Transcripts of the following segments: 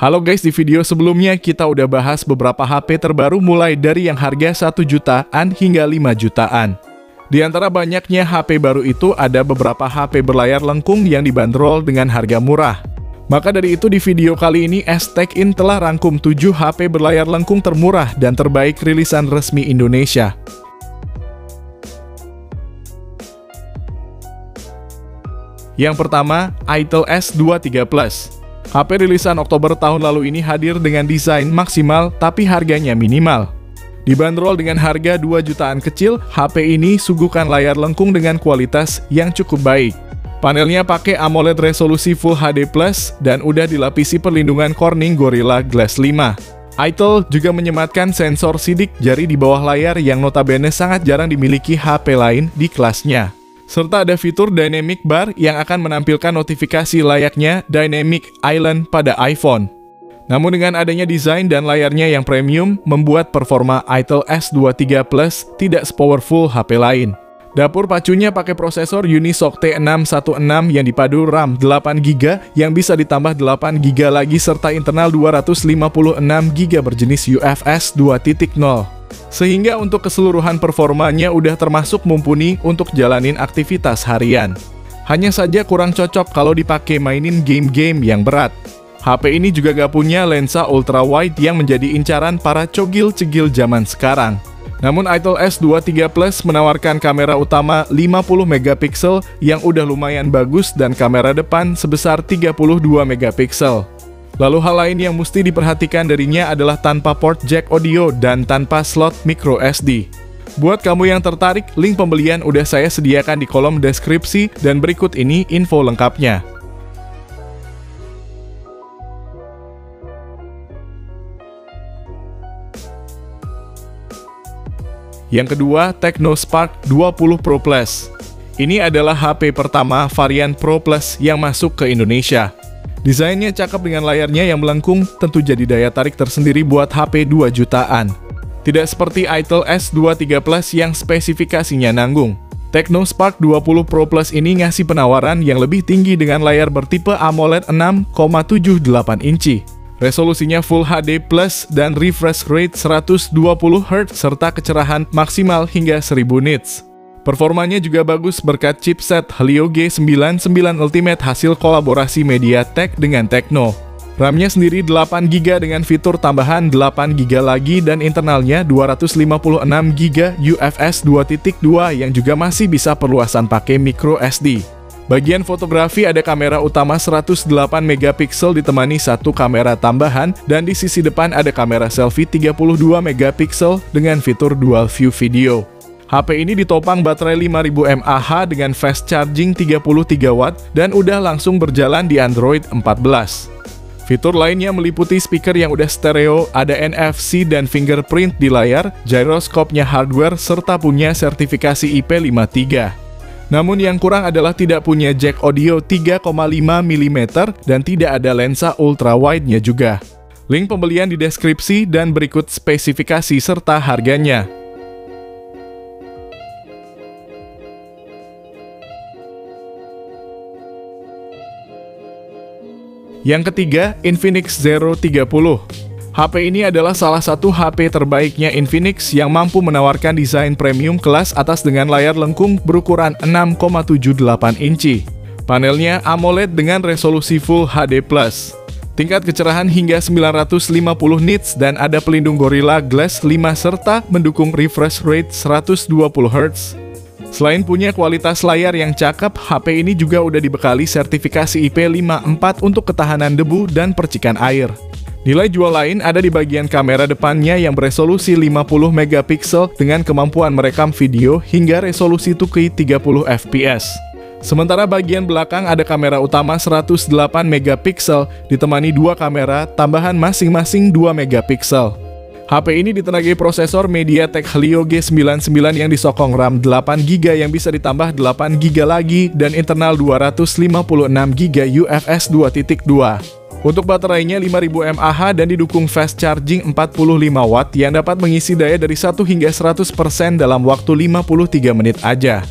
Halo guys, di video sebelumnya kita udah bahas beberapa HP terbaru mulai dari yang harga 1 jutaan hingga 5 jutaan. Di antara banyaknya HP baru itu ada beberapa HP berlayar lengkung yang dibanderol dengan harga murah. Maka dari itu di video kali ini S-Tech-In telah rangkum 7 HP berlayar lengkung termurah dan terbaik rilisan resmi Indonesia. Yang pertama, Itel S23 Plus. HP rilisan Oktober tahun lalu ini hadir dengan desain maksimal tapi harganya minimal. Dibanderol dengan harga 2 jutaan kecil, HP ini suguhkan layar lengkung dengan kualitas yang cukup baik. Panelnya pakai AMOLED resolusi Full HD+, dan udah dilapisi perlindungan Corning Gorilla Glass 5. Itel juga menyematkan sensor sidik jari di bawah layar yang notabene sangat jarang dimiliki HP lain di kelasnya. Serta ada fitur Dynamic Bar yang akan menampilkan notifikasi layaknya Dynamic Island pada iPhone. Namun dengan adanya desain dan layarnya yang premium, membuat performa Itel S23 Plus tidak sepowerful HP lain. Dapur pacunya pakai prosesor Unisoc T616 yang dipadu RAM 8GB yang bisa ditambah 8GB lagi serta internal 256GB berjenis UFS 2.0. Sehingga untuk keseluruhan performanya udah termasuk mumpuni untuk jalanin aktivitas harian. Hanya saja kurang cocok kalau dipakai mainin game-game yang berat. HP ini juga gak punya lensa ultra wide yang menjadi incaran para cogil-cegil zaman sekarang. Namun Itel S23 Plus menawarkan kamera utama 50MP yang udah lumayan bagus dan kamera depan sebesar 32MP. Lalu hal lain yang mesti diperhatikan darinya adalah tanpa port jack audio dan tanpa slot micro SD. Buat kamu yang tertarik, link pembelian udah saya sediakan di kolom deskripsi dan berikut ini info lengkapnya. Yang kedua, Tecno Spark 20 Pro Plus. Ini adalah HP pertama varian Pro Plus yang masuk ke Indonesia. Desainnya cakep dengan layarnya yang melengkung, tentu jadi daya tarik tersendiri buat HP 2 jutaan. Tidak seperti Itel S23 Plus yang spesifikasinya nanggung. Tecno Spark 20 Pro Plus ini ngasih penawaran yang lebih tinggi dengan layar bertipe AMOLED 6,78 inci. Resolusinya Full HD Plus dan refresh rate 120Hz serta kecerahan maksimal hingga 1000 nits. Performanya juga bagus berkat chipset Helio G99 Ultimate hasil kolaborasi MediaTek dengan Tecno. RAM-nya sendiri 8GB dengan fitur tambahan 8GB lagi dan internalnya 256GB UFS 2.2 yang juga masih bisa perluasan pakai micro SD. Bagian fotografi ada kamera utama 108MP ditemani satu kamera tambahan dan di sisi depan ada kamera selfie 32MP dengan fitur dual view video. HP ini ditopang baterai 5000 mAh dengan fast charging 33W dan udah langsung berjalan di Android 14. Fitur lainnya meliputi speaker yang udah stereo, ada NFC dan fingerprint di layar, gyroscope-nya hardware, serta punya sertifikasi IP53. Namun yang kurang adalah tidak punya jack audio 3,5mm dan tidak ada lensa ultra wide-nya juga. Link pembelian di deskripsi dan berikut spesifikasi serta harganya. Yang ketiga, Infinix Zero 30. HP ini adalah salah satu HP terbaiknya Infinix yang mampu menawarkan desain premium kelas atas dengan layar lengkung berukuran 6,78 inci. Panelnya AMOLED dengan resolusi Full HD+. Tingkat kecerahan hingga 950 nits dan ada pelindung Gorilla Glass 5 serta mendukung refresh rate 120Hz. Selain punya kualitas layar yang cakep, HP ini juga udah dibekali sertifikasi IP54 untuk ketahanan debu dan percikan air. Nilai jual lain ada di bagian kamera depannya yang beresolusi 50MP dengan kemampuan merekam video hingga resolusi 2K 30fps. Sementara bagian belakang ada kamera utama 108MP ditemani dua kamera tambahan masing-masing 2MP. HP ini ditenagai prosesor MediaTek Helio G99 yang disokong RAM 8GB yang bisa ditambah 8GB lagi dan internal 256GB UFS 2.2. Untuk baterainya 5000 mAh dan didukung fast charging 45W yang dapat mengisi daya dari 1 hingga 100% dalam waktu 53 menit aja.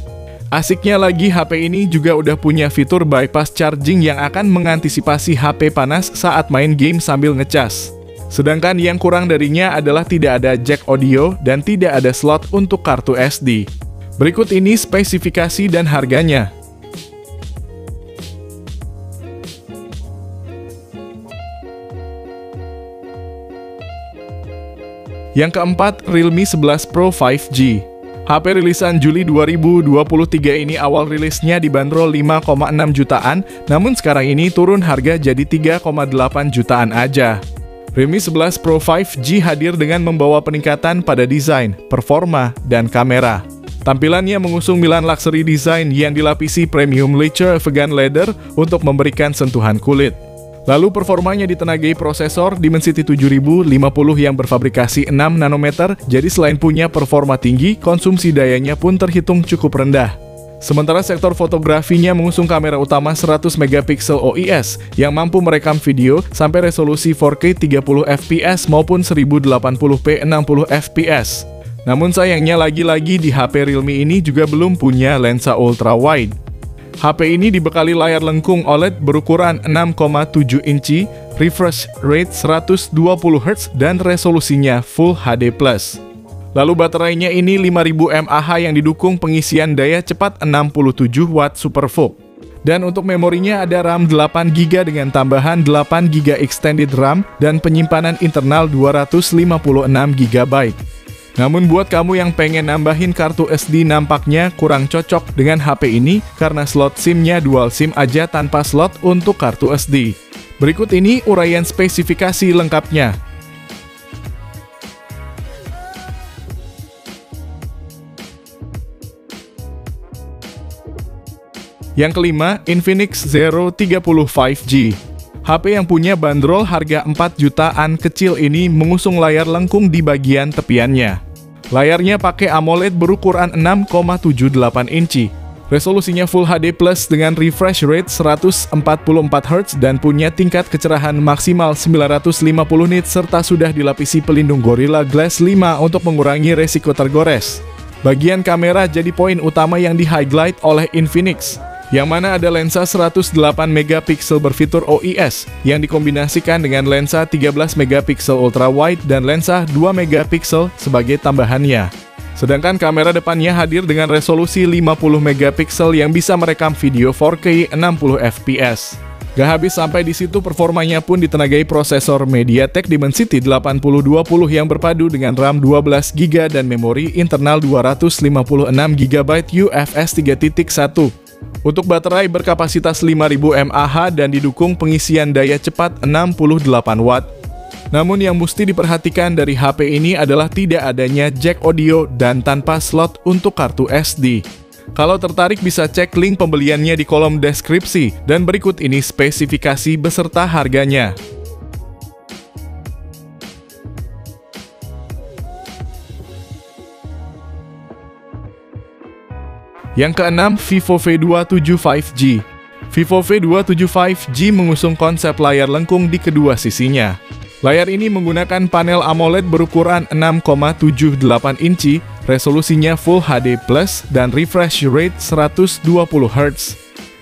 Asiknya lagi, HP ini juga udah punya fitur bypass charging yang akan mengantisipasi HP panas saat main game sambil ngecas. Sedangkan yang kurang darinya adalah tidak ada jack audio dan tidak ada slot untuk kartu SD. Berikut ini spesifikasi dan harganya. Yang keempat, Realme 11 Pro 5G. HP rilisan Juli 2023 ini awal rilisnya dibanderol 5,6 jutaan, namun sekarang ini turun harga jadi 3,8 jutaan aja. Realme 11 Pro 5G hadir dengan membawa peningkatan pada desain, performa, dan kamera. Tampilannya mengusung Milan Luxury Design yang dilapisi premium leather vegan leather untuk memberikan sentuhan kulit. Lalu performanya ditenagai prosesor Dimensity 7050 yang berfabrikasi 6 nanometer, jadi selain punya performa tinggi, konsumsi dayanya pun terhitung cukup rendah. Sementara sektor fotografinya mengusung kamera utama 100 megapiksel OIS yang mampu merekam video sampai resolusi 4K 30 fps maupun 1080p 60 fps. Namun sayangnya lagi-lagi di HP Realme ini juga belum punya lensa ultra wide. HP ini dibekali layar lengkung OLED berukuran 6,7 inci, refresh rate 120 Hz, dan resolusinya Full HD+. Lalu baterainya ini 5000 mAh yang didukung pengisian daya cepat 67 Watt SuperVOOC. Dan untuk memorinya ada RAM 8GB dengan tambahan 8GB extended RAM dan penyimpanan internal 256GB. Namun buat kamu yang pengen nambahin kartu SD nampaknya kurang cocok dengan HP ini karena slot SIM-nya dual SIM aja tanpa slot untuk kartu SD. Berikut ini uraian spesifikasi lengkapnya. Yang kelima, Infinix Zero 30 5G. HP yang punya bandrol harga 4 jutaan kecil ini mengusung layar lengkung di bagian tepiannya. Layarnya pakai AMOLED berukuran 6,78 inci. Resolusinya Full HD Plus dengan refresh rate 144 Hz dan punya tingkat kecerahan maksimal 950 nits serta sudah dilapisi pelindung Gorilla Glass 5 untuk mengurangi resiko tergores. Bagian kamera jadi poin utama yang di-highlight oleh Infinix, yang mana ada lensa 108 megapiksel berfitur OIS yang dikombinasikan dengan lensa 13 megapiksel ultra wide dan lensa 2 megapiksel sebagai tambahannya. Sedangkan kamera depannya hadir dengan resolusi 50 megapiksel yang bisa merekam video 4K 60 fps. Gak habis sampai di situ, performanya pun ditenagai prosesor MediaTek Dimensity 8020 yang berpadu dengan RAM 12GB dan memori internal 256GB UFS 3.1. Untuk baterai berkapasitas 5000 mAh dan didukung pengisian daya cepat 68 Watt. Namun yang mesti diperhatikan dari HP ini adalah tidak adanya jack audio dan tanpa slot untuk kartu SD. Kalau tertarik bisa cek link pembeliannya di kolom deskripsi, dan berikut ini spesifikasi beserta harganya. Yang keenam, Vivo V27 5G. Vivo V27 5G mengusung konsep layar lengkung di kedua sisinya. Layar ini menggunakan panel AMOLED berukuran 6,78 inci, resolusinya Full HD+, dan refresh rate 120 Hz.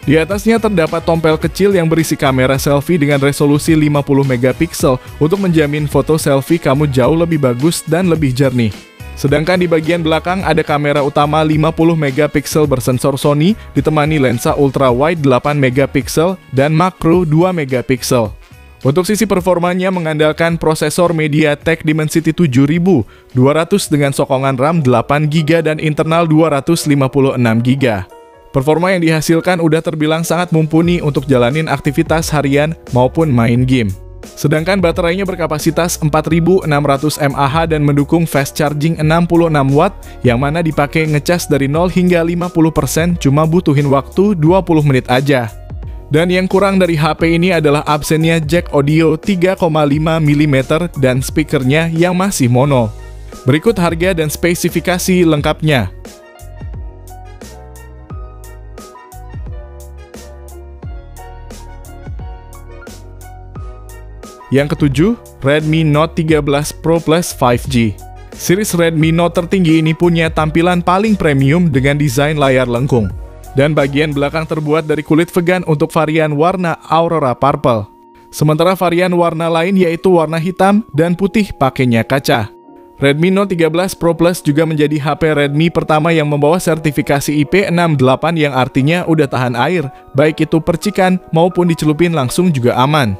Di atasnya terdapat tompel kecil yang berisi kamera selfie dengan resolusi 50 megapiksel untuk menjamin foto selfie kamu jauh lebih bagus dan lebih jernih. Sedangkan di bagian belakang ada kamera utama 50 megapiksel bersensor Sony ditemani lensa ultra wide 8 megapiksel dan makro 2 megapiksel. Untuk sisi performanya mengandalkan prosesor MediaTek Dimensity 7200 dengan sokongan RAM 8GB dan internal 256GB. Performa yang dihasilkan udah terbilang sangat mumpuni untuk jalanin aktivitas harian maupun main game. Sedangkan baterainya berkapasitas 4600 mAh dan mendukung fast charging 66 Watt yang mana dipakai ngecas dari 0 hingga 50% cuma butuhin waktu 20 menit aja. Dan yang kurang dari HP ini adalah absennya jack audio 3,5 mm dan speakernya yang masih mono. Berikut harga dan spesifikasi lengkapnya. Yang ketujuh, Redmi Note 13 Pro Plus 5G. Series Redmi Note tertinggi ini punya tampilan paling premium dengan desain layar lengkung. dan bagian belakang terbuat dari kulit vegan untuk varian warna Aurora Purple. Sementara varian warna lain yaitu warna hitam dan putih pakainya kaca. Redmi Note 13 Pro Plus juga menjadi HP Redmi pertama yang membawa sertifikasi IP68 yang artinya udah tahan air, baik itu percikan maupun dicelupin langsung juga aman.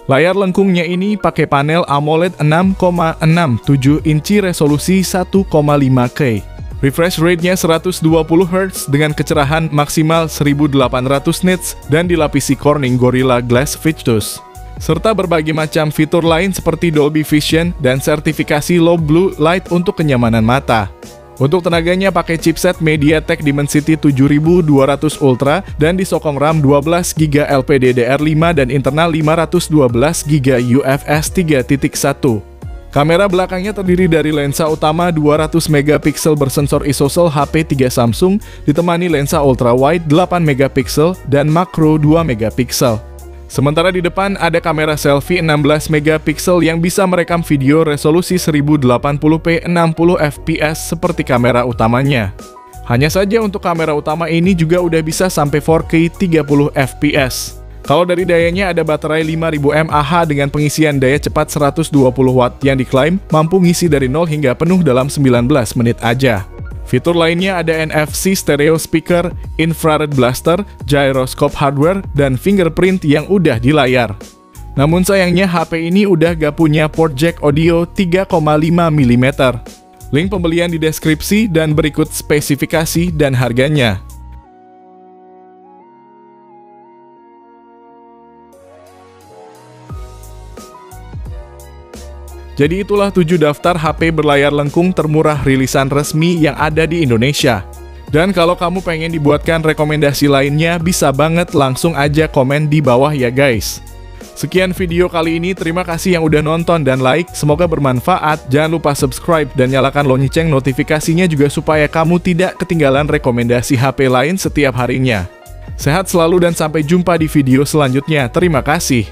Layar lengkungnya ini pakai panel AMOLED 6,67 inci resolusi 1,5K. Refresh rate-nya 120 Hz dengan kecerahan maksimal 1800 nits dan dilapisi Corning Gorilla Glass Victus. Serta berbagai macam fitur lain seperti Dolby Vision dan sertifikasi Low Blue Light untuk kenyamanan mata. Untuk tenaganya pakai chipset MediaTek Dimensity 7200 Ultra dan disokong RAM 12GB LPDDR5 dan internal 512GB UFS 3.1. Kamera belakangnya terdiri dari lensa utama 200MP bersensor ISOCELL HP3 Samsung ditemani lensa ultrawide 8MP dan makro 2MP. Sementara di depan ada kamera selfie 16MP yang bisa merekam video resolusi 1080p 60fps seperti kamera utamanya. Hanya saja untuk kamera utama ini juga udah bisa sampai 4K 30fps. Kalau dari dayanya ada baterai 5000 mAh dengan pengisian daya cepat 120W yang diklaim mampu ngisi dari 0 hingga penuh dalam 19 menit aja. Fitur lainnya ada NFC stereo speaker, infrared blaster, gyroscope hardware, dan fingerprint yang udah di layar. Namun sayangnya HP ini udah gak punya port jack audio 3,5mm. Link pembelian di deskripsi dan berikut spesifikasi dan harganya. Jadi itulah 7 daftar HP berlayar lengkung termurah rilisan resmi yang ada di Indonesia. Dan kalau kamu pengen dibuatkan rekomendasi lainnya, bisa banget langsung aja komen di bawah ya guys. Sekian video kali ini, terima kasih yang udah nonton dan like, semoga bermanfaat. Jangan lupa subscribe dan nyalakan lonceng notifikasinya juga supaya kamu tidak ketinggalan rekomendasi HP lain setiap harinya. Sehat selalu dan sampai jumpa di video selanjutnya, terima kasih.